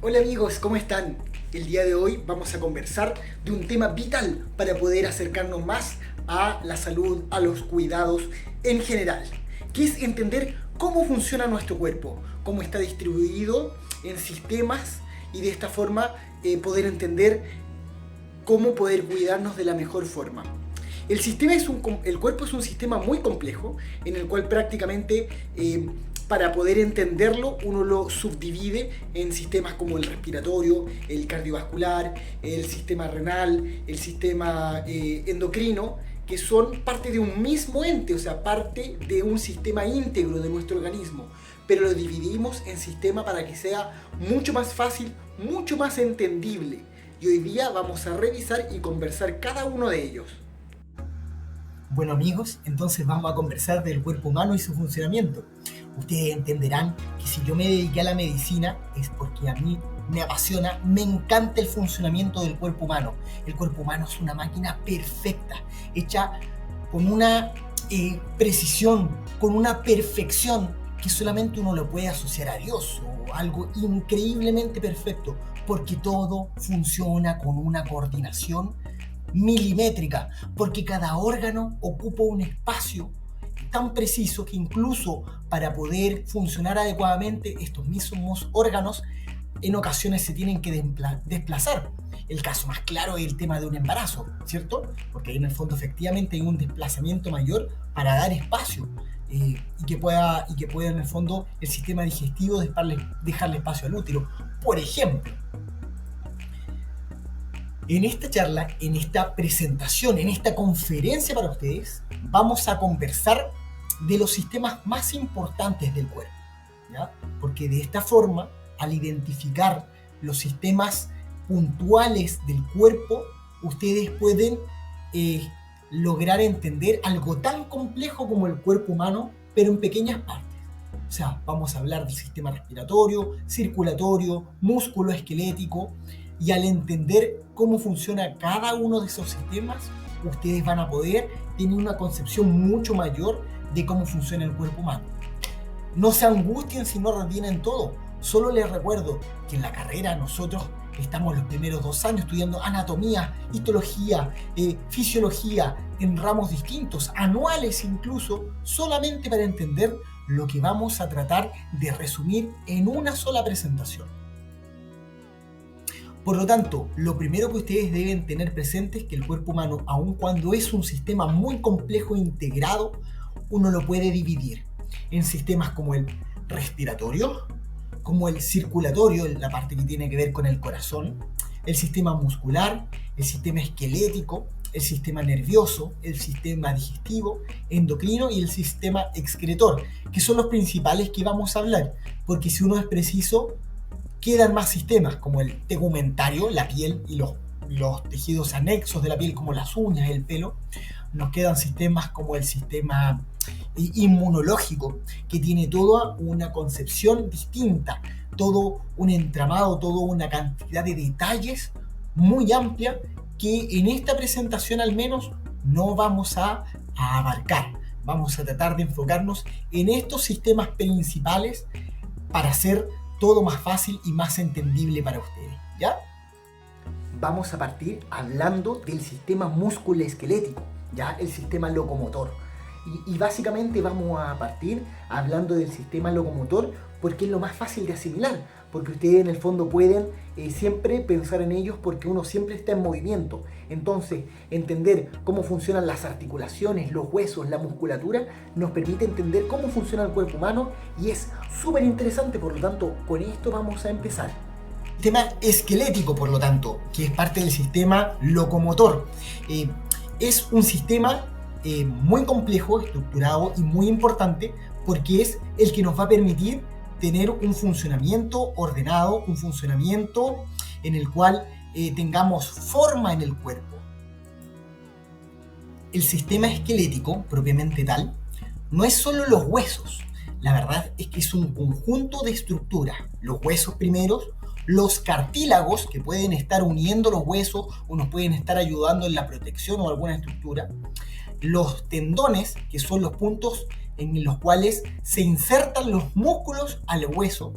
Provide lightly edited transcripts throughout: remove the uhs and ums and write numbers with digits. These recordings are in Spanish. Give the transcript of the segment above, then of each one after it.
Hola amigos, ¿cómo están? El día de hoy vamos a conversar de un tema vital para poder acercarnos más a la salud, a los cuidados en general, que es entender cómo funciona nuestro cuerpo, cómo está distribuido en sistemas y de esta forma poder entender cómo poder cuidarnos de la mejor forma. El cuerpo es un sistema muy complejo en el cual prácticamente para poder entenderlo uno lo subdivide en sistemas como el respiratorio, el cardiovascular, el sistema renal, el sistema endocrino, que son parte de un mismo ente, o sea, parte de un sistema íntegro de nuestro organismo, pero lo dividimos en sistemas para que sea mucho más fácil, mucho más entendible. Y hoy día vamos a revisar y conversar cada uno de ellos. Bueno amigos, entonces vamos a conversar del cuerpo humano y su funcionamiento. Ustedes entenderán que si yo me dediqué a la medicina es porque a mí me apasiona, me encanta el funcionamiento del cuerpo humano. El cuerpo humano es una máquina perfecta, hecha con una precisión, con una perfección que solamente uno lo puede asociar a Dios o algo increíblemente perfecto, porque todo funciona con una coordinación milimétrica, porque cada órgano ocupa un espacio tan preciso que incluso para poder funcionar adecuadamente estos mismos órganos en ocasiones se tienen que desplazar. El caso más claro es el tema de un embarazo, ¿cierto? Porque ahí en el fondo efectivamente hay un desplazamiento mayor para dar espacio y que pueda en el fondo el sistema digestivo dejarle espacio al útero. Por ejemplo, en esta charla, en esta presentación, en esta conferencia para ustedes, vamos a conversar de los sistemas más importantes del cuerpo, ¿ya? Porque de esta forma, al identificar los sistemas puntuales del cuerpo, ustedes pueden eh, lograr entender algo tan complejo como el cuerpo humano, pero en pequeñas partes. O sea, vamos a hablar del sistema respiratorio, circulatorio, músculo esquelético, y al entender cómo funciona cada uno de esos sistemas, ustedes van a poder tener una concepción mucho mayor de cómo funciona el cuerpo humano. No se angustien si no retienen todo. Solo les recuerdo que en la carrera nosotros estamos los primeros 2 años estudiando anatomía, histología, fisiología en ramos distintos, anuales incluso, solamente para entender lo que vamos a tratar de resumir en una sola presentación. Por lo tanto, lo primero que ustedes deben tener presente es que el cuerpo humano, aun cuando es un sistema muy complejo e integrado, uno lo puede dividir en sistemas como el respiratorio, como el circulatorio, la parte que tiene que ver con el corazón, el sistema muscular, el sistema esquelético, el sistema nervioso, el sistema digestivo, endocrino y el sistema excretor, que son los principales que vamos a hablar, porque si uno es preciso, quedan más sistemas como el tegumentario, la piel y los tejidos anexos de la piel como las uñas, el pelo. Nos quedan sistemas como el sistema inmunológico, que tiene toda una concepción distinta, todo un entramado, toda una cantidad de detalles muy amplia que en esta presentación al menos no vamos a abarcar. Vamos a tratar de enfocarnos en estos sistemas principales para hacer todo más fácil y más entendible para ustedes, ¿ya? Vamos a partir hablando del sistema musculoesquelético, ya el sistema locomotor. Y básicamente vamos a partir hablando del sistema locomotor porque es lo más fácil de asimilar, porque ustedes en el fondo pueden siempre pensar en ellos porque uno siempre está en movimiento. Entonces, entender cómo funcionan las articulaciones, los huesos, la musculatura, nos permite entender cómo funciona el cuerpo humano y es súper interesante, por lo tanto, con esto vamos a empezar. Sistema esquelético, por lo tanto, que es parte del sistema locomotor. Es un sistema muy complejo, estructurado y muy importante porque es el que nos va a permitir tener un funcionamiento ordenado, un funcionamiento en el cual tengamos forma en el cuerpo. El sistema esquelético, propiamente tal, no es solo los huesos. La verdad es que es un conjunto de estructuras. Los huesos primeros, los cartílagos que pueden estar uniendo los huesos o nos pueden estar ayudando en la protección o alguna estructura, los tendones, que son los puntos en los cuales se insertan los músculos al hueso,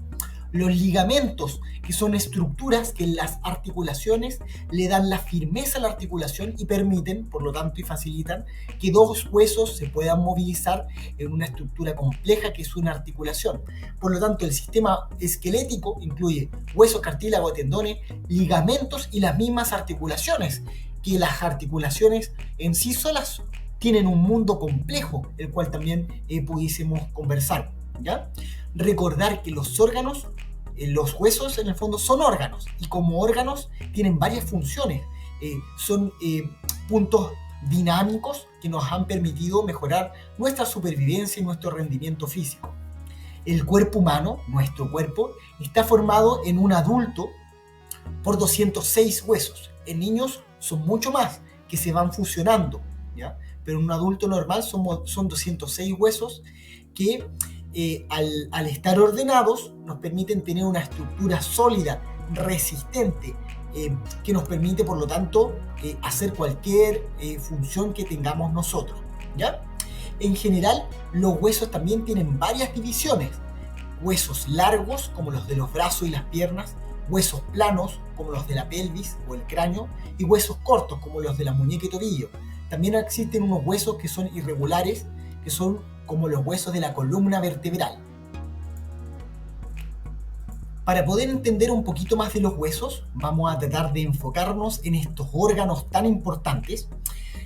Los ligamentos, que son estructuras que en las articulaciones le dan la firmeza a la articulación y permiten, por lo tanto, y facilitan que dos huesos se puedan movilizar en una estructura compleja que es una articulación. Por lo tanto, el sistema esquelético incluye huesos, cartílagos, tendones, ligamentos y las mismas articulaciones, que las articulaciones en sí solas tienen un mundo complejo, el cual también pudiésemos conversar, ¿ya? Recordar que los órganos, los huesos en el fondo son órganos, y como órganos tienen varias funciones, son puntos dinámicos que nos han permitido mejorar nuestra supervivencia y nuestro rendimiento físico. El cuerpo humano, nuestro cuerpo, está formado en un adulto por 206 huesos. En niños son mucho más, que se van fusionando, ¿ya? Pero en un adulto normal son 206 huesos que al estar ordenados nos permiten tener una estructura sólida, resistente, que nos permite, por lo tanto, hacer cualquier función que tengamos nosotros, ¿ya? En general, los huesos también tienen varias divisiones. Huesos largos, como los de los brazos y las piernas, huesos planos, como los de la pelvis o el cráneo, y huesos cortos, como los de la muñeca y tobillo. También existen unos huesos que son irregulares, que son como los huesos de la columna vertebral. Para poder entender un poquito más de los huesos, vamos a tratar de enfocarnos en estos órganos tan importantes.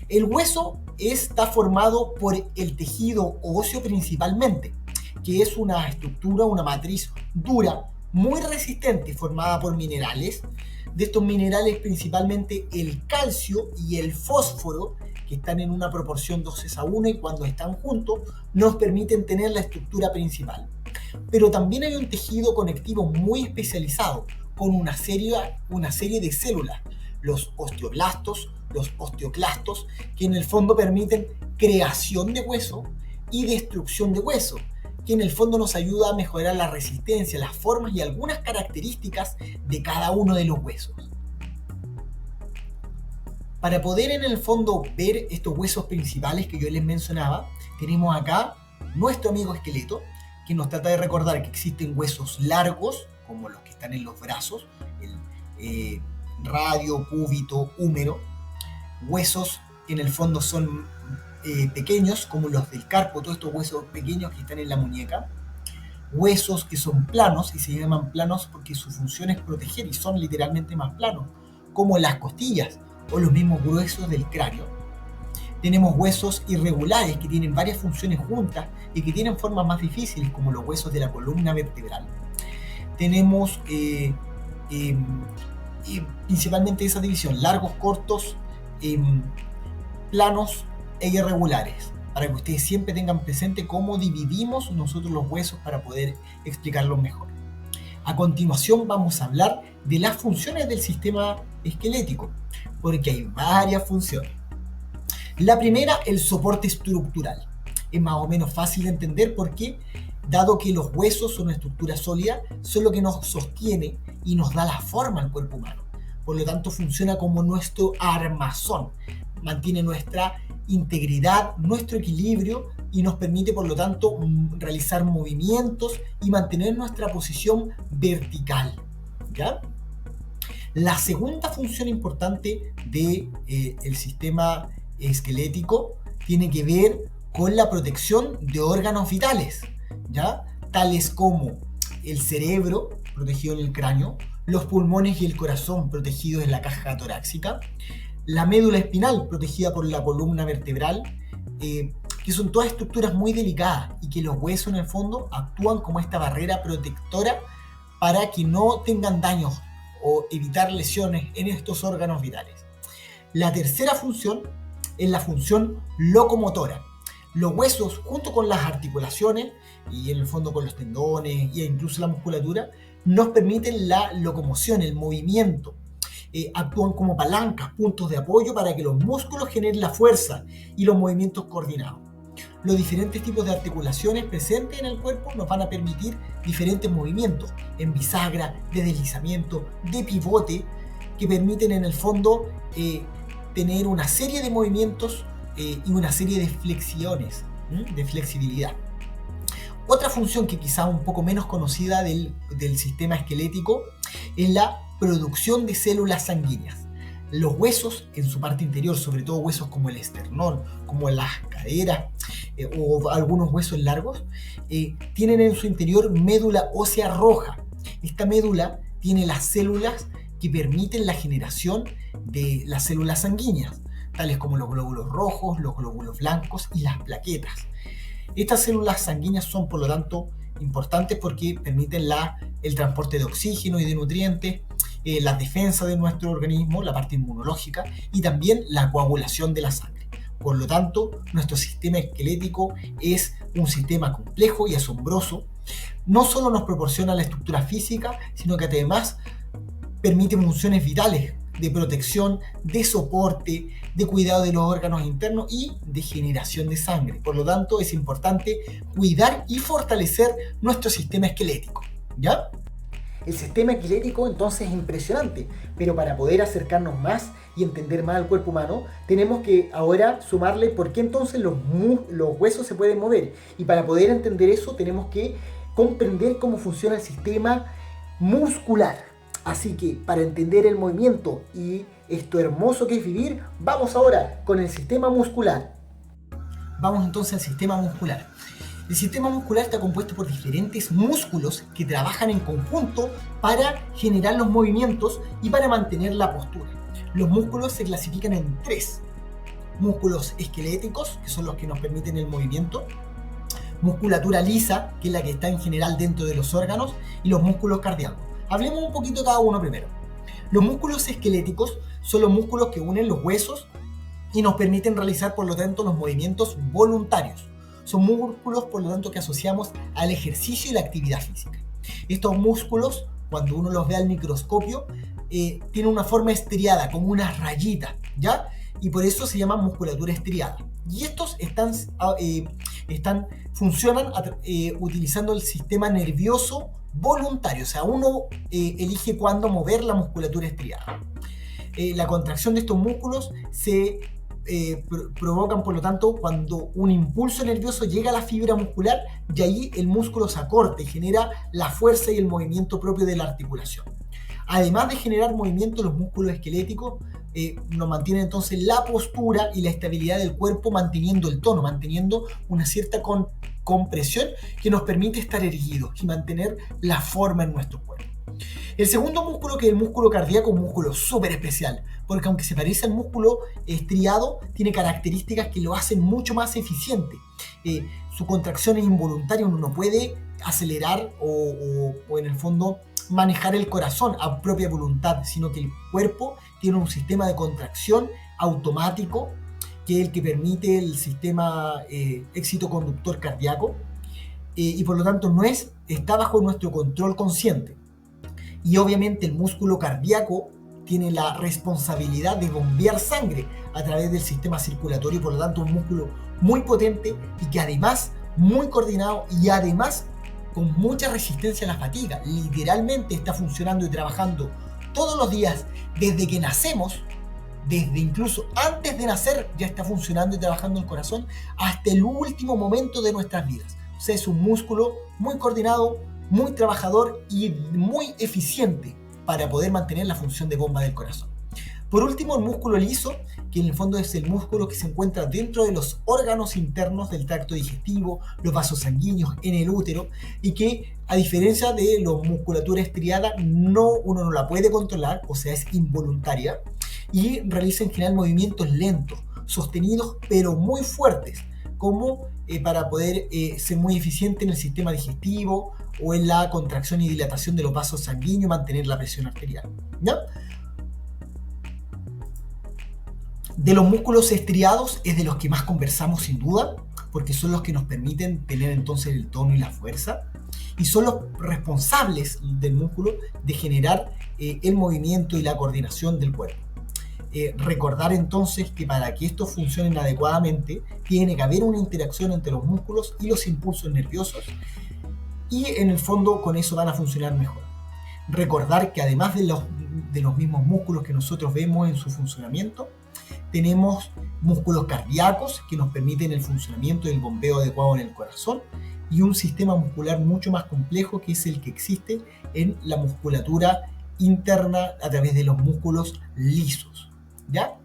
El hueso está formado por el tejido óseo principalmente, que es una estructura, una matriz dura, muy resistente, formada por minerales. De estos minerales principalmente el calcio y el fósforo, que están en una proporción 2:1 y cuando están juntos nos permiten tener la estructura principal. Pero también hay un tejido conectivo muy especializado con una serie de células, los osteoblastos, los osteoclastos, que en el fondo permiten creación de hueso y destrucción de hueso, que en el fondo nos ayuda a mejorar la resistencia, las formas y algunas características de cada uno de los huesos. Para poder en el fondo ver estos huesos principales que yo les mencionaba, tenemos acá nuestro amigo esqueleto, que nos trata de recordar que existen huesos largos, como los que están en los brazos, el radio, cúbito, húmero. Huesos que en el fondo son pequeños, como los del carpo, todos estos huesos pequeños que están en la muñeca. Huesos que son planos, y se llaman planos porque su función es proteger y son literalmente más planos, como las costillas o los mismos huesos del cráneo. Tenemos huesos irregulares que tienen varias funciones juntas y que tienen formas más difíciles, como los huesos de la columna vertebral. Tenemos principalmente esa división: largos, cortos, planos e irregulares, para que ustedes siempre tengan presente cómo dividimos nosotros los huesos para poder explicarlos mejor. A continuación vamos a hablar de las funciones del sistema esquelético, porque hay varias funciones. La primera, el soporte estructural. Es más o menos fácil de entender porque, dado que los huesos son una estructura sólida, son lo que nos sostiene y nos da la forma al cuerpo humano. Por lo tanto, funciona como nuestro armazón. Mantiene nuestra integridad, nuestro equilibrio y nos permite, por lo tanto, realizar movimientos y mantener nuestra posición vertical, ¿ya? La segunda función importante del sistema esquelético tiene que ver con la protección de órganos vitales, ¿ya? Tales como el cerebro, protegido en el cráneo, los pulmones y el corazón, protegidos en la caja torácica, la médula espinal, protegida por la columna vertebral, que son todas estructuras muy delicadas y que los huesos en el fondo actúan como esta barrera protectora para que no tengan daños o evitar lesiones en estos órganos vitales. La tercera función es la función locomotora. Los huesos, junto con las articulaciones y en el fondo con los tendones e incluso la musculatura, nos permiten la locomoción, el movimiento. Actúan como palancas, puntos de apoyo para que los músculos generen la fuerza y los movimientos coordinados. Los diferentes tipos de articulaciones presentes en el cuerpo nos van a permitir diferentes movimientos en bisagra, de deslizamiento, de pivote, que permiten en el fondo tener una serie de movimientos y una serie de flexiones, de flexibilidad. Otra función que quizá un poco menos conocida del sistema esquelético es la producción de células sanguíneas. Los huesos en su parte interior, sobre todo huesos como el esternón, como las caderas o algunos huesos largos, tienen en su interior médula ósea roja. Esta médula tiene las células que permiten la generación de las células sanguíneas, tales como los glóbulos rojos, los glóbulos blancos y las plaquetas. Estas células sanguíneas son, por lo tanto, importantes porque permiten el transporte de oxígeno y de nutrientes, la defensa de nuestro organismo, la parte inmunológica y también la coagulación de la sangre. Por lo tanto, nuestro sistema esquelético es un sistema complejo y asombroso. No solo nos proporciona la estructura física, sino que además permite funciones vitales de protección, de soporte, de cuidado de los órganos internos y de generación de sangre. Por lo tanto, es importante cuidar y fortalecer nuestro sistema esquelético, ¿ya? El sistema esquelético entonces es impresionante, pero para poder acercarnos más y entender más al cuerpo humano, tenemos que ahora sumarle por qué entonces los huesos se pueden mover. Y para poder entender eso tenemos que comprender cómo funciona el sistema muscular. Así que para entender el movimiento y esto hermoso que es vivir, vamos ahora con el sistema muscular. Vamos entonces al sistema muscular. El sistema muscular está compuesto por diferentes músculos que trabajan en conjunto para generar los movimientos y para mantener la postura. Los músculos se clasifican en tres: músculos esqueléticos, que son los que nos permiten el movimiento; musculatura lisa, que es la que está en general dentro de los órganos; y los músculos cardíacos. Hablemos un poquito de cada uno primero. Los músculos esqueléticos son los músculos que unen los huesos y nos permiten realizar, por lo tanto, los movimientos voluntarios. Son músculos, por lo tanto, que asociamos al ejercicio y la actividad física. Estos músculos, cuando uno los ve al microscopio, tienen una forma estriada, como una rayita, ¿ya? Y por eso se llaman musculatura estriada. Y estos funcionan utilizando el sistema nervioso voluntario, o sea, uno elige cuándo mover la musculatura estriada. La contracción de estos músculos se provocan, por lo tanto, cuando un impulso nervioso llega a la fibra muscular y ahí el músculo se acorta y genera la fuerza y el movimiento propio de la articulación. Además de generar movimiento, los músculos esqueléticos nos mantienen entonces la postura y la estabilidad del cuerpo, manteniendo el tono, manteniendo una cierta compresión que nos permite estar erguidos y mantener la forma en nuestro cuerpo. El segundo músculo, que es el músculo cardíaco, es un músculo súper especial, porque aunque se parece al músculo estriado, tiene características que lo hacen mucho más eficiente. Su contracción es involuntaria, uno no puede acelerar o en el fondo manejar el corazón a propia voluntad, sino que el cuerpo tiene un sistema de contracción automático, que es el que permite el sistema éxito conductor cardíaco, y por lo tanto está bajo nuestro control consciente. Y obviamente el músculo cardíaco tiene la responsabilidad de bombear sangre a través del sistema circulatorio, por lo tanto un músculo muy potente y que además muy coordinado y además con mucha resistencia a la fatiga. Literalmente está funcionando y trabajando todos los días desde que nacemos, desde incluso antes de nacer ya está funcionando y trabajando el corazón hasta el último momento de nuestras vidas. O sea, es un músculo muy coordinado, muy trabajador y muy eficiente para poder mantener la función de bomba del corazón. Por último, el músculo liso, que en el fondo es el músculo que se encuentra dentro de los órganos internos del tracto digestivo, los vasos sanguíneos, en el útero, y que a diferencia de la musculatura estriada, uno no la puede controlar, o sea, es involuntaria, y realiza en general movimientos lentos, sostenidos, pero muy fuertes, como para poder ser muy eficiente en el sistema digestivo o en la contracción y dilatación de los vasos sanguíneos y mantener la presión arterial, ¿ya? De los músculos estriados es de los que más conversamos sin duda, porque son los que nos permiten tener entonces el tono y la fuerza, y son los responsables del músculo de generar el movimiento y la coordinación del cuerpo. Recordar entonces que para que estos funcionen adecuadamente tiene que haber una interacción entre los músculos y los impulsos nerviosos, y en el fondo con eso van a funcionar mejor. Recordar que además de los mismos músculos que nosotros vemos en su funcionamiento, tenemos músculos cardíacos que nos permiten el funcionamiento y el bombeo adecuado en el corazón, y un sistema muscular mucho más complejo, que es el que existe en la musculatura interna a través de los músculos lisos. ¿Ya?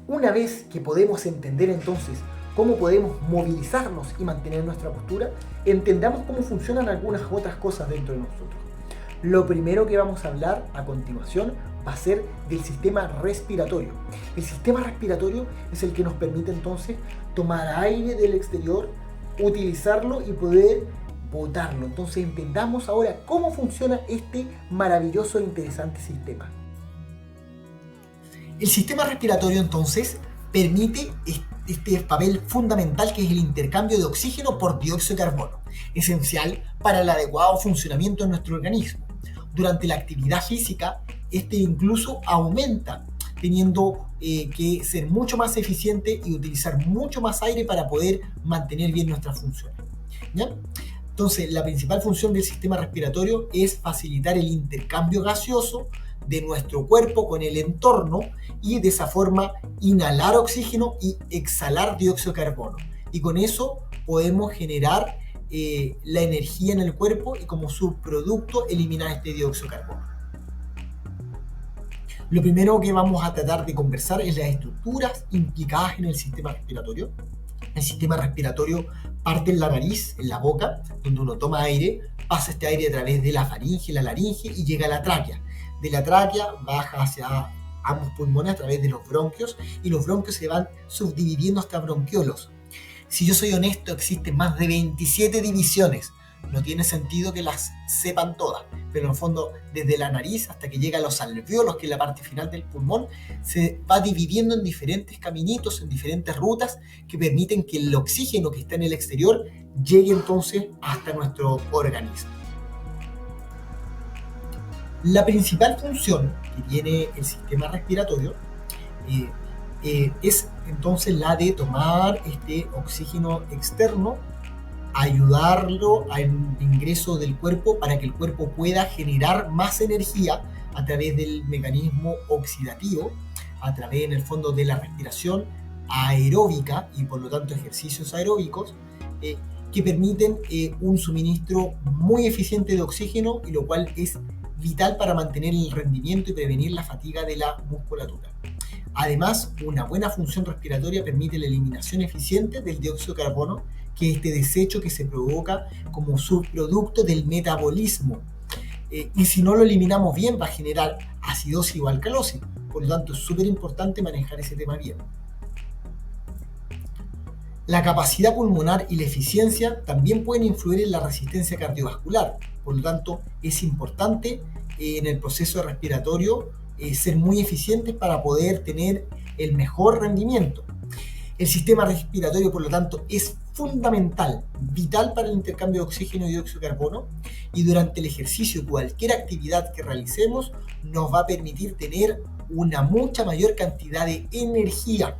Una vez que podemos entender entonces cómo podemos movilizarnos y mantener nuestra postura, entendamos cómo funcionan algunas otras cosas dentro de nosotros. Lo primero que vamos a hablar a continuación va a ser del sistema respiratorio. El sistema respiratorio es el que nos permite entonces tomar aire del exterior, utilizarlo y poder botarlo. Entonces entendamos ahora cómo funciona este maravilloso e interesante sistema. El sistema respiratorio entonces permite este papel fundamental, que es el intercambio de oxígeno por dióxido de carbono, esencial para el adecuado funcionamiento de nuestro organismo. Durante la actividad física, este incluso aumenta, teniendo que ser mucho más eficiente y utilizar mucho más aire para poder mantener bien nuestras funciones. ¿Ya? Entonces, la principal función del sistema respiratorio es facilitar el intercambio gaseoso de nuestro cuerpo con el entorno y de esa forma inhalar oxígeno y exhalar dióxido de carbono. Y con eso podemos generar la energía en el cuerpo y como subproducto eliminar este dióxido de carbono. Lo primero que vamos a tratar de conversar es las estructuras implicadas en el sistema respiratorio. El sistema respiratorio parte en la nariz, en la boca, donde uno toma aire, pasa este aire a través de la faringe, la laringe y llega a la tráquea. De la tráquea baja hacia ambos pulmones a través de los bronquios y los bronquios se van subdividiendo hasta bronquiolos. Si yo soy honesto, existen más de 27 divisiones. No tiene sentido que las sepan todas, pero en el fondo, desde la nariz hasta que llega a los alvéolos, que es la parte final del pulmón, se va dividiendo en diferentes caminitos, en diferentes rutas que permiten que el oxígeno que está en el exterior llegue entonces hasta nuestro organismo. La principal función que tiene el sistema respiratorio es entonces la de tomar este oxígeno externo, ayudarlo al ingreso del cuerpo para que el cuerpo pueda generar más energía a través del mecanismo oxidativo, a través en el fondo de la respiración aeróbica y por lo tanto ejercicios aeróbicos que permiten un suministro muy eficiente de oxígeno, y lo cual es vital para mantener el rendimiento y prevenir la fatiga de la musculatura. Además, una buena función respiratoria permite la eliminación eficiente del dióxido de carbono, que es este desecho que se provoca como subproducto del metabolismo. Y si no lo eliminamos bien, va a generar acidosis o alcalosis. Por lo tanto, es súper importante manejar ese tema bien. La capacidad pulmonar y la eficiencia también pueden influir en la resistencia cardiovascular. Por lo tanto, es importante en el proceso respiratorio ser muy eficientes para poder tener el mejor rendimiento. El sistema respiratorio, por lo tanto, es fundamental, vital para el intercambio de oxígeno y dióxido de carbono, y durante el ejercicio, cualquier actividad que realicemos nos va a permitir tener una mucha mayor cantidad de energía.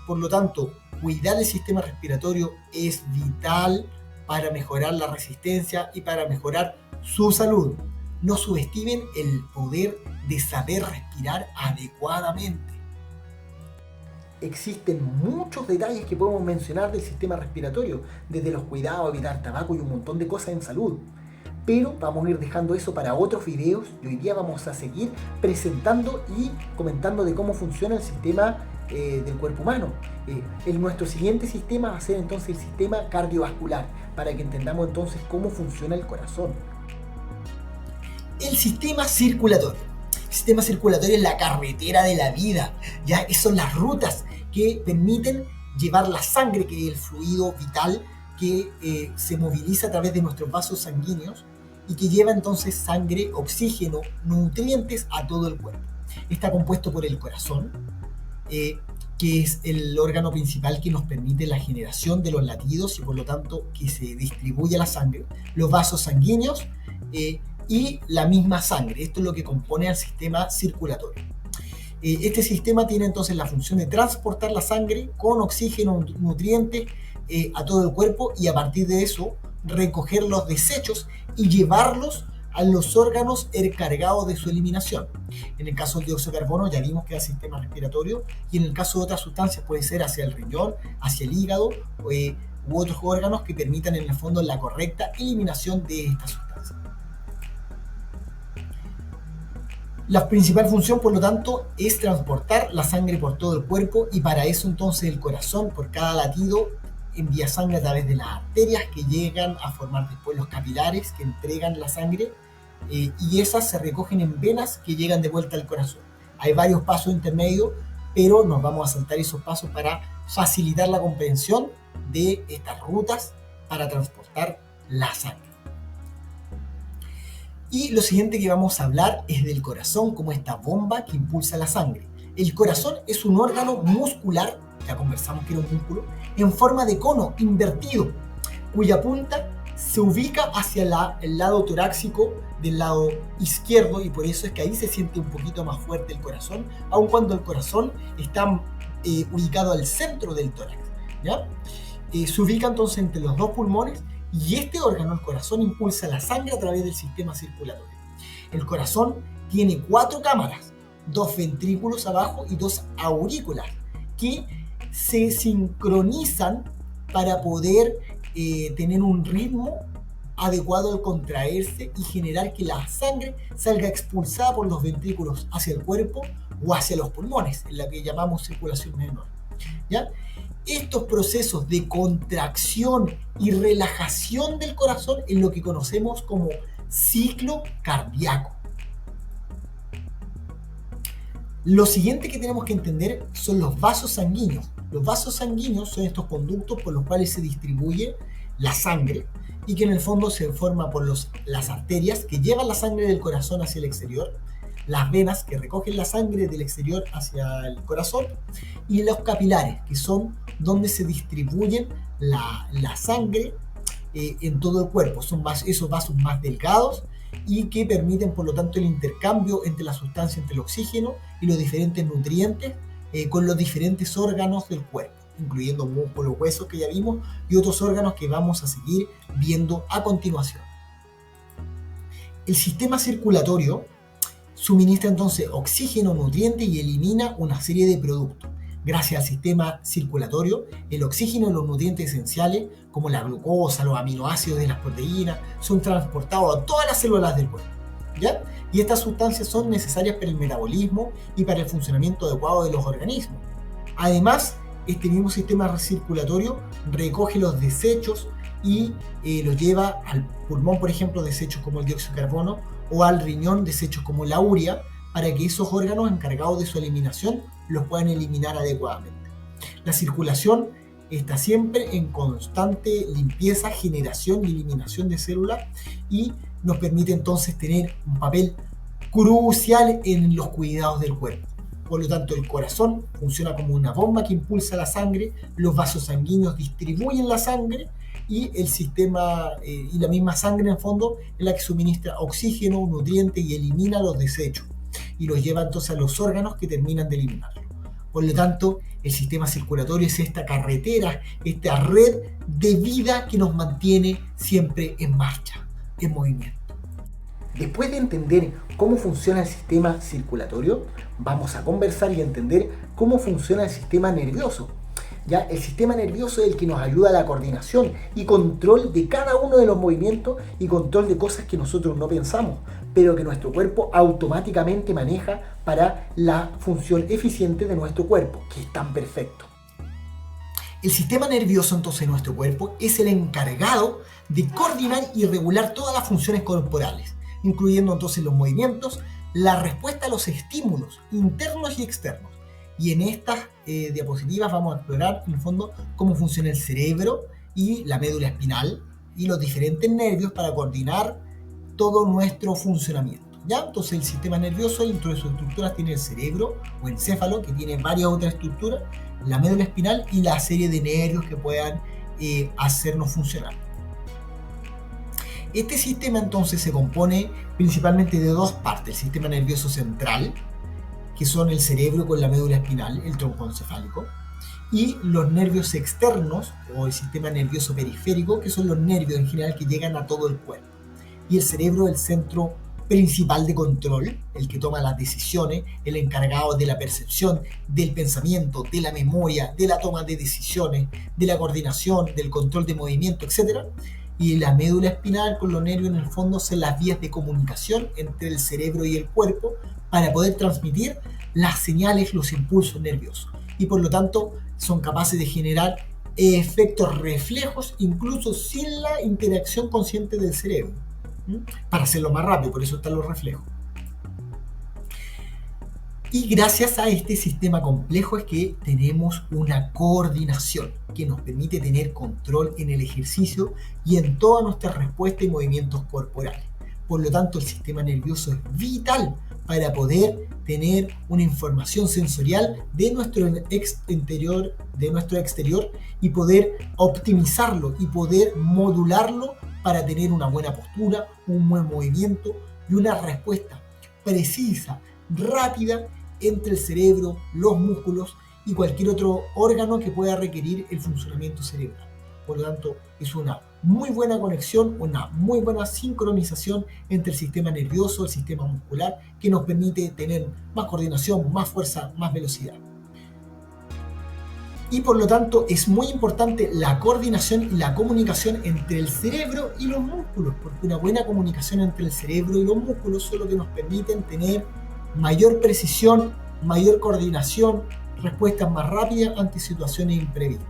Por lo tanto, cuidar el sistema respiratorio es vital para mejorar la resistencia y para mejorar su salud. No subestimen el poder de saber respirar adecuadamente. Existen muchos detalles que podemos mencionar del sistema respiratorio, desde los cuidados, evitar tabaco y un montón de cosas en salud. Pero vamos a ir dejando eso para otros videos, y hoy día vamos a seguir presentando y comentando de cómo funciona el sistema del cuerpo humano. Nuestro siguiente sistema va a ser entonces el sistema cardiovascular, para que entendamos entonces cómo funciona el corazón. El sistema circulatorio. El sistema circulatorio es la carretera de la vida, ya son las rutas que permiten llevar la sangre, que es el fluido vital que se moviliza a través de nuestros vasos sanguíneos y que lleva entonces sangre, oxígeno, nutrientes a todo el cuerpo. Está compuesto por el corazón, que es el órgano principal que nos permite la generación de los latidos y por lo tanto que se distribuya la sangre, los vasos sanguíneos y la misma sangre. Esto es lo que compone al sistema circulatorio. Este sistema tiene entonces la función de transportar la sangre con oxígeno, nutrientes a todo el cuerpo, y a partir de eso recoger los desechos y llevarlos a los órganos encargados de su eliminación. En el caso del dióxido de carbono ya vimos que es el sistema respiratorio, y en el caso de otras sustancias puede ser hacia el riñón, hacia el hígado, u otros órganos que permitan en el fondo la correcta eliminación de esta sustancia. La principal función, por lo tanto, es transportar la sangre por todo el cuerpo, y para eso entonces el corazón, por cada latido, envía sangre a través de las arterias que llegan a formar después los capilares que entregan la sangre, y esas se recogen en venas que llegan de vuelta al corazón. Hay varios pasos intermedios, pero nos vamos a saltar esos pasos para facilitar la comprensión de estas rutas para transportar la sangre. Y lo siguiente que vamos a hablar es del corazón como esta bomba que impulsa la sangre. El corazón es un órgano muscular, ya conversamos que era un músculo, en forma de cono invertido, cuya punta se ubica hacia el lado torácico del lado izquierdo, y por eso es que ahí se siente un poquito más fuerte el corazón, aun cuando el corazón está ubicado al centro del tórax, ¿ya? Se ubica entonces entre los dos pulmones, y este órgano, el corazón, impulsa la sangre a través del sistema circulatorio. El corazón tiene 4 cámaras, 2 ventrículos abajo y 2 aurículas, que se sincronizan para poder tener un ritmo adecuado al contraerse y generar que la sangre salga expulsada por los ventrículos hacia el cuerpo o hacia los pulmones, en la que llamamos circulación menor, ¿ya? Estos procesos de contracción y relajación del corazón es lo que conocemos como ciclo cardíaco. Lo siguiente que tenemos que entender son los vasos sanguíneos. Los vasos sanguíneos son estos conductos por los cuales se distribuye la sangre, y que en el fondo se forma por las arterias que llevan la sangre del corazón hacia el exterior, las venas que recogen la sangre del exterior hacia el corazón, y los capilares, que son donde se distribuyen la sangre en todo el cuerpo. Son esos vasos más delgados y que permiten, por lo tanto, el intercambio entre la sustancia, entre el oxígeno y los diferentes nutrientes con los diferentes órganos del cuerpo, incluyendo músculos, huesos que ya vimos, y otros órganos que vamos a seguir viendo a continuación. El sistema circulatorio suministra entonces oxígeno, nutrientes y elimina una serie de productos. Gracias al sistema circulatorio, el oxígeno y los nutrientes esenciales, como la glucosa, los aminoácidos de las proteínas, son transportados a todas las células del cuerpo, ¿ya? Y estas sustancias son necesarias para el metabolismo y para el funcionamiento adecuado de los organismos. Además, este mismo sistema circulatorio recoge los desechos y los lleva al pulmón, por ejemplo, desechos como el dióxido de carbono, o al riñón desechos como la urea, para que esos órganos encargados de su eliminación los puedan eliminar adecuadamente. La circulación está siempre en constante limpieza, generación y eliminación de células, y nos permite entonces tener un papel crucial en los cuidados del cuerpo. Por lo tanto, el corazón funciona como una bomba que impulsa la sangre, los vasos sanguíneos distribuyen la sangre, y el sistema y la misma sangre en el fondo es la que suministra oxígeno, nutrientes y elimina los desechos, y los lleva entonces a los órganos que terminan de eliminarlo. Por lo tanto, el sistema circulatorio es esta carretera, esta red de vida que nos mantiene siempre en marcha, en movimiento. Después de entender cómo funciona el sistema circulatorio, vamos a conversar y a entender cómo funciona el sistema nervioso. Ya, el sistema nervioso es el que nos ayuda a la coordinación y control de cada uno de los movimientos, y control de cosas que nosotros no pensamos, pero que nuestro cuerpo automáticamente maneja para la función eficiente de nuestro cuerpo, que es tan perfecto. El sistema nervioso entonces de nuestro cuerpo es el encargado de coordinar y regular todas las funciones corporales, incluyendo entonces los movimientos, la respuesta a los estímulos internos y externos. Y en estas diapositivas vamos a explorar en el fondo cómo funciona el cerebro y la médula espinal y los diferentes nervios para coordinar todo nuestro funcionamiento, ¿ya? Entonces el sistema nervioso, dentro de sus estructuras, tiene el cerebro o encéfalo, que tiene varias otras estructuras, la médula espinal y la serie de nervios que puedan hacernos funcionar. Este sistema entonces se compone principalmente de 2 partes: el sistema nervioso central, que son el cerebro con la médula espinal, el tronco encefálico, y los nervios externos o el sistema nervioso periférico, que son los nervios en general que llegan a todo el cuerpo. Y el cerebro, el centro principal de control, el que toma las decisiones, el encargado de la percepción, del pensamiento, de la memoria, de la toma de decisiones, de la coordinación, del control de movimiento, etc. Y la médula espinal con los nervios en el fondo son las vías de comunicación entre el cerebro y el cuerpo para poder transmitir las señales, los impulsos nerviosos. Y por lo tanto son capaces de generar efectos reflejos incluso sin la interacción consciente del cerebro, para hacerlo más rápido, por eso están los reflejos. Y gracias a este sistema complejo es que tenemos una coordinación que nos permite tener control en el ejercicio y en todas nuestras respuestas y movimientos corporales. Por lo tanto, el sistema nervioso es vital para poder tener una información sensorial de nuestro exterior y poder optimizarlo y poder modularlo para tener una buena postura, un buen movimiento y una respuesta precisa, rápida entre el cerebro, los músculos y cualquier otro órgano que pueda requerir el funcionamiento cerebral. Por lo tanto, es una muy buena conexión, una muy buena sincronización entre el sistema nervioso y el sistema muscular que nos permite tener más coordinación, más fuerza, más velocidad. Y por lo tanto es muy importante la coordinación y la comunicación entre el cerebro y los músculos, porque una buena comunicación entre el cerebro y los músculos son lo que nos permiten tener mayor precisión, mayor coordinación, respuestas más rápidas ante situaciones imprevistas.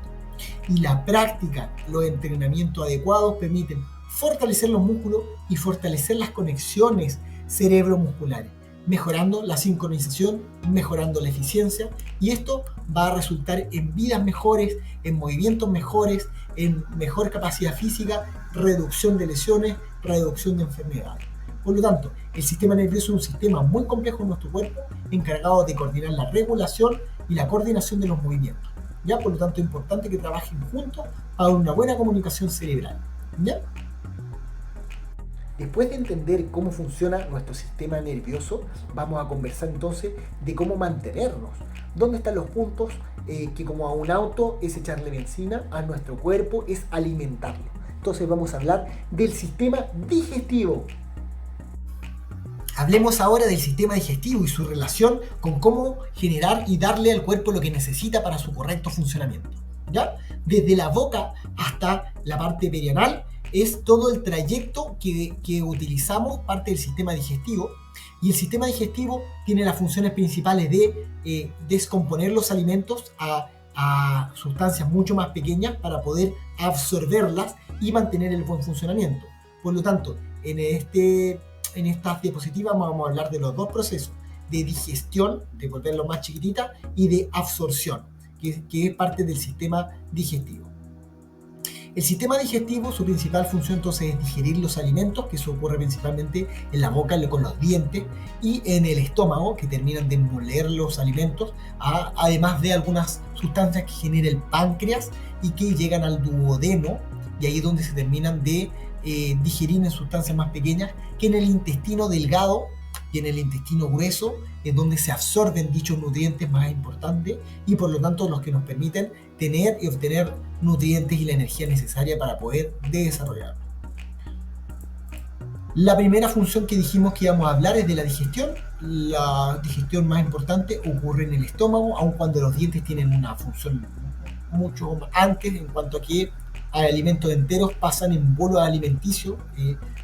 Y la práctica, los entrenamientos adecuados permiten fortalecer los músculos y fortalecer las conexiones cerebro-musculares, mejorando la sincronización, mejorando la eficiencia, y esto va a resultar en vidas mejores, en movimientos mejores, en mejor capacidad física, reducción de lesiones, reducción de enfermedades. Por lo tanto, el sistema nervioso es un sistema muy complejo en nuestro cuerpo, encargado de coordinar la regulación y la coordinación de los movimientos. ¿Ya? Por lo tanto, es importante que trabajen juntos para una buena comunicación cerebral. ¿Ya? Después de entender cómo funciona nuestro sistema nervioso, vamos a conversar entonces de cómo mantenernos. ¿Dónde están los puntos que, como a un auto, es echarle benzina a nuestro cuerpo, es alimentarlo? Entonces vamos a hablar del sistema digestivo. Hablemos ahora del sistema digestivo y su relación con cómo generar y darle al cuerpo lo que necesita para su correcto funcionamiento. ¿Ya? Desde la boca hasta la parte perianal es todo el trayecto que utilizamos, parte del sistema digestivo. Y el sistema digestivo tiene las funciones principales de descomponer los alimentos a sustancias mucho más pequeñas para poder absorberlas y mantener el buen funcionamiento. Por lo tanto, en estas diapositivas vamos a hablar de los dos procesos, de digestión, de volverlo más chiquitita, y de absorción, que es parte del sistema digestivo. El sistema digestivo, su principal función entonces es digerir los alimentos, que eso ocurre principalmente en la boca con los dientes, y en el estómago, que terminan de moler los alimentos, además de algunas sustancias que genera el páncreas y que llegan al duodeno, y ahí es donde se terminan de digerir en sustancias más pequeñas, que en el intestino delgado y en el intestino grueso es donde se absorben dichos nutrientes más importantes y por lo tanto los que nos permiten tener y obtener nutrientes y la energía necesaria para poder desarrollarlo. La primera función que dijimos que íbamos a hablar es de la digestión. La digestión más importante ocurre en el estómago, aun cuando los dientes tienen una función mucho antes en cuanto a que alimentos enteros pasan en bolos alimenticios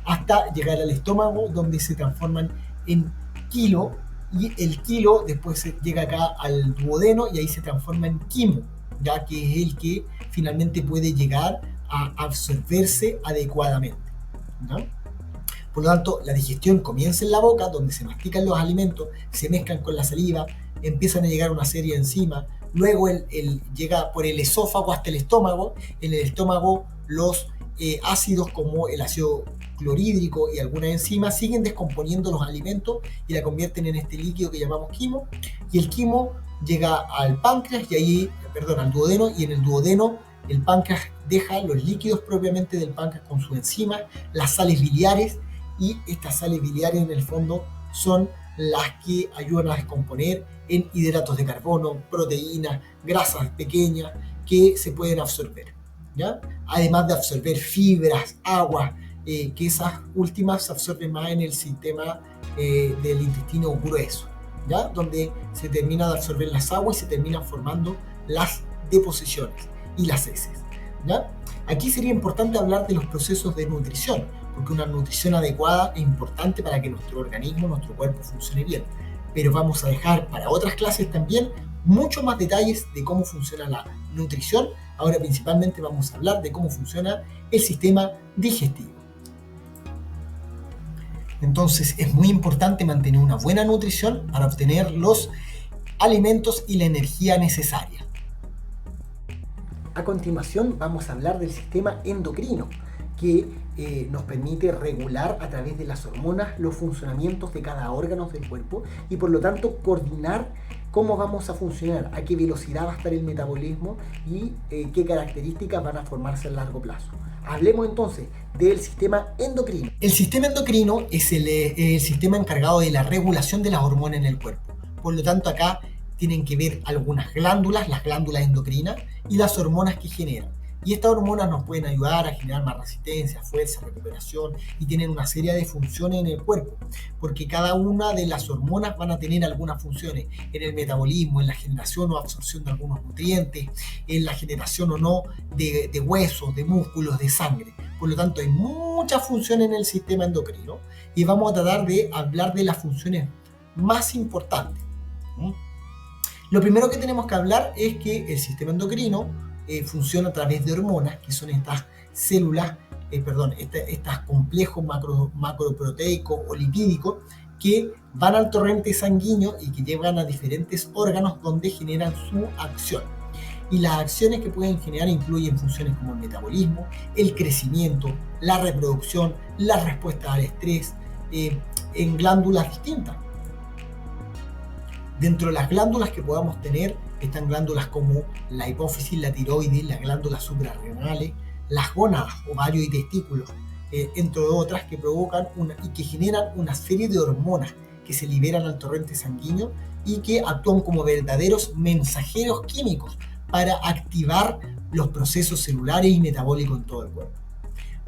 hasta llegar al estómago, donde se transforman en kilo, y el kilo después llega acá al duodeno y ahí se transforma en quimo, ya que es el que finalmente puede llegar a absorberse adecuadamente, ¿no? Por lo tanto, la digestión comienza en la boca, donde se mastican los alimentos, se mezclan con la saliva, empiezan a llegar una serie de enzimas. Luego llega por el esófago hasta el estómago. En el estómago los ácidos como el ácido clorhídrico y algunas enzimas siguen descomponiendo los alimentos y la convierten en este líquido que llamamos quimo. Y el quimo llega al páncreas al duodeno, y en el duodeno el páncreas deja los líquidos propiamente del páncreas con sus enzimas, las sales biliares, y estas sales biliares en el fondo son las que ayudan a descomponer en hidratos de carbono, proteínas, grasas pequeñas que se pueden absorber, ¿ya? Además de absorber fibras, agua, que esas últimas se absorben más en el sistema del intestino grueso, ¿ya? Donde se termina de absorber las aguas y se terminan formando las deposiciones y las heces, ¿ya? Aquí sería importante hablar de los procesos de nutrición, porque una nutrición adecuada es importante para que nuestro organismo, nuestro cuerpo funcione bien. Pero vamos a dejar para otras clases también muchos más detalles de cómo funciona la nutrición. Ahora principalmente vamos a hablar de cómo funciona el sistema digestivo. Entonces es muy importante mantener una buena nutrición para obtener los alimentos y la energía necesaria. A continuación vamos a hablar del sistema endocrino, que nos permite regular a través de las hormonas los funcionamientos de cada órgano del cuerpo y por lo tanto coordinar cómo vamos a funcionar, a qué velocidad va a estar el metabolismo y qué características van a formarse a largo plazo. Hablemos entonces del sistema endocrino. El sistema endocrino es el sistema encargado de la regulación de las hormonas en el cuerpo. Por lo tanto, acá tienen que ver algunas glándulas, las glándulas endocrinas y las hormonas que generan. Y estas hormonas nos pueden ayudar a generar más resistencia, fuerza, recuperación y tienen una serie de funciones en el cuerpo, porque cada una de las hormonas van a tener algunas funciones en el metabolismo, en la generación o absorción de algunos nutrientes, en la generación o no de huesos, de músculos, de sangre. Por lo tanto, hay muchas funciones en el sistema endocrino y vamos a tratar de hablar de las funciones más importantes. Lo primero que tenemos que hablar es que el sistema endocrino funciona a través de hormonas, que son estas células, estos complejos macroproteicos o lipídicos que van al torrente sanguíneo y que llevan a diferentes órganos donde generan su acción. Y las acciones que pueden generar incluyen funciones como el metabolismo, el crecimiento, la reproducción, la respuesta al estrés, en glándulas distintas. Dentro de las glándulas que podamos tener están glándulas como la hipófisis, la tiroides, las glándulas suprarrenales, las gónadas, ovarios y testículos, entre otras que provocan y que generan una serie de hormonas que se liberan al torrente sanguíneo y que actúan como verdaderos mensajeros químicos para activar los procesos celulares y metabólicos en todo el cuerpo.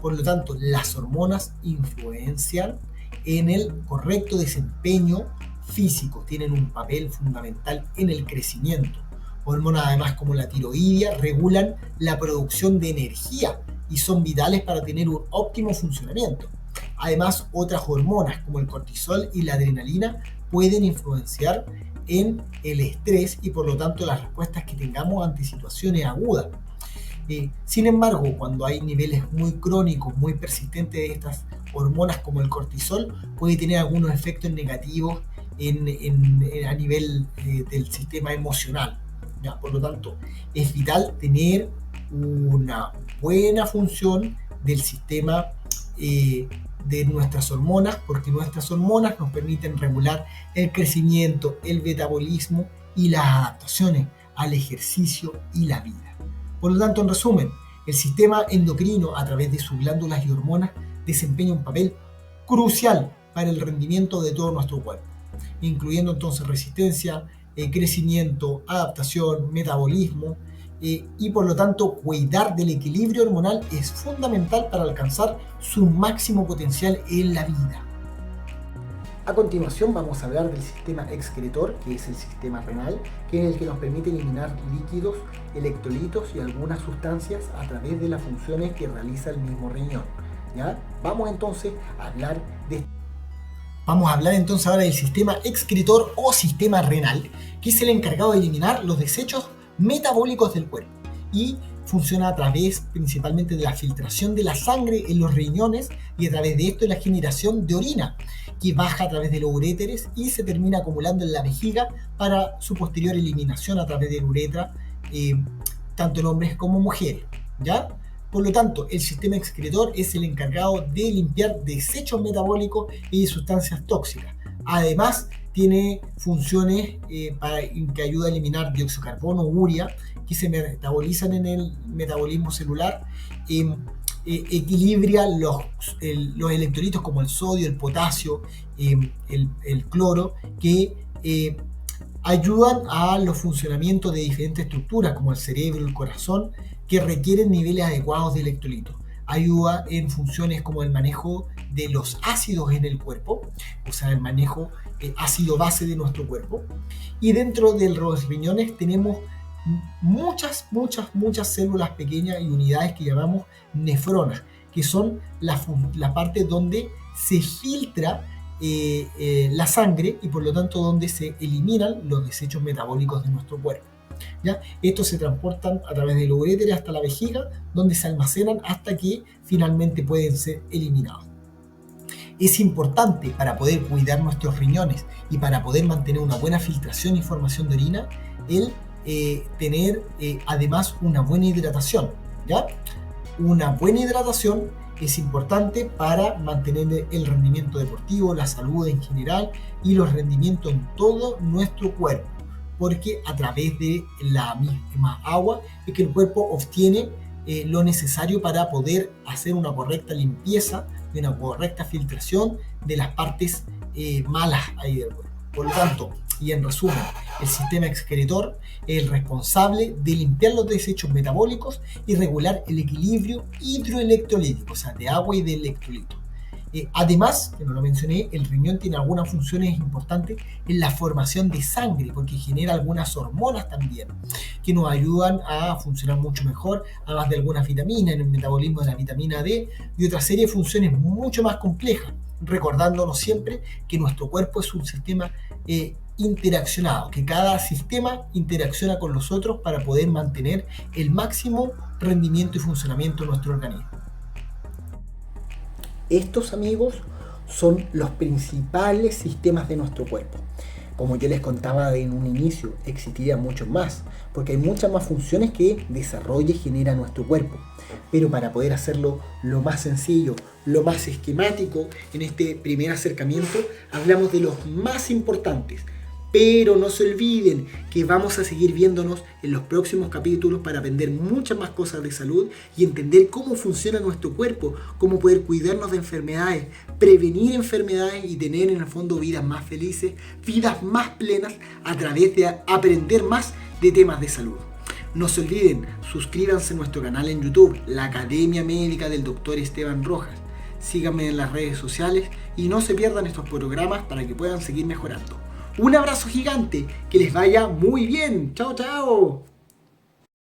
Por lo tanto, las hormonas influencian en el correcto desempeño físico, tienen un papel fundamental en el crecimiento. Hormonas además como la tiroidea regulan la producción de energía y son vitales para tener un óptimo funcionamiento. Además, otras hormonas como el cortisol y la adrenalina pueden influenciar en el estrés y por lo tanto las respuestas que tengamos ante situaciones agudas. Sin embargo, cuando hay niveles muy crónicos, muy persistentes de estas hormonas como el cortisol, puede tener algunos efectos negativos a nivel del sistema emocional. ¿Ya? Por lo tanto, es vital tener una buena función del sistema de nuestras hormonas, porque nuestras hormonas nos permiten regular el crecimiento, el metabolismo y las adaptaciones al ejercicio y la vida. Por lo tanto, en resumen, el sistema endocrino a través de sus glándulas y hormonas desempeña un papel crucial para el rendimiento de todo nuestro cuerpo, incluyendo entonces resistencia, crecimiento, adaptación, metabolismo y por lo tanto cuidar del equilibrio hormonal es fundamental para alcanzar su máximo potencial en la vida. A continuación vamos a hablar del sistema excretor, que es el sistema renal, que es el que nos permite eliminar líquidos, electrolitos y algunas sustancias a través de las funciones que realiza el mismo riñón. ¿Ya? Vamos entonces a hablar entonces ahora del sistema excretor o sistema renal, que es el encargado de eliminar los desechos metabólicos del cuerpo y funciona a través principalmente de la filtración de la sangre en los riñones y a través de esto de la generación de orina que baja a través de los uréteres y se termina acumulando en la vejiga para su posterior eliminación a través de la uretra, tanto en hombres como mujeres, ¿ya? Por lo tanto, el sistema excretor es el encargado de limpiar desechos metabólicos y sustancias tóxicas. Además, tiene funciones que ayuda a eliminar dióxido de carbono, urea, que se metabolizan en el metabolismo celular, equilibra los electrolitos como el sodio, el potasio, el cloro, que ayudan a los funcionamientos de diferentes estructuras como el cerebro, el corazón, que requieren niveles adecuados de electrolitos. ayuda en funciones como el manejo de los ácidos en el cuerpo, o sea, el manejo ácido-base de nuestro cuerpo. Y dentro de los riñones tenemos muchas células pequeñas y unidades que llamamos nefronas, que son la parte donde se filtra la sangre y por lo tanto donde se eliminan los desechos metabólicos de nuestro cuerpo. ¿Ya? Estos se transportan a través del uréter hasta la vejiga, donde se almacenan hasta que finalmente pueden ser eliminados. Es importante para poder cuidar nuestros riñones y para poder mantener una buena filtración y formación de orina, el tener además una buena hidratación. ¿Ya? Una buena hidratación es importante para mantener el rendimiento deportivo, la salud en general y los rendimientos en todo nuestro cuerpo, porque a través de la misma agua es que el cuerpo obtiene lo necesario para poder hacer una correcta limpieza y una correcta filtración de las partes malas ahí del cuerpo. Por lo tanto, y en resumen, el sistema excretor es el responsable de limpiar los desechos metabólicos y regular el equilibrio hidroelectrolítico, o sea, de agua y de electrolito. Además, que no lo mencioné, el riñón tiene algunas funciones importantes en la formación de sangre, porque genera algunas hormonas también, que nos ayudan a funcionar mucho mejor, además de algunas vitaminas, en el metabolismo de la vitamina D y otra serie de funciones mucho más complejas, recordándonos siempre que nuestro cuerpo es un sistema interaccionado, que cada sistema interacciona con los otros para poder mantener el máximo rendimiento y funcionamiento de nuestro organismo. Estos, amigos, son los principales sistemas de nuestro cuerpo. Como yo les contaba en un inicio, existirían muchos más, porque hay muchas más funciones que desarrolla y genera nuestro cuerpo. Pero para poder hacerlo lo más sencillo, lo más esquemático, en este primer acercamiento, hablamos de los más importantes. Pero no se olviden que vamos a seguir viéndonos en los próximos capítulos para aprender muchas más cosas de salud y entender cómo funciona nuestro cuerpo, cómo poder cuidarnos de enfermedades, prevenir enfermedades y tener en el fondo vidas más felices, vidas más plenas a través de aprender más de temas de salud. No se olviden, suscríbanse a nuestro canal en YouTube, la Academia Médica del Dr. Esteban Rojas. Síganme en las redes sociales y no se pierdan estos programas para que puedan seguir mejorando. Un abrazo gigante, que les vaya muy bien. Chao, chao.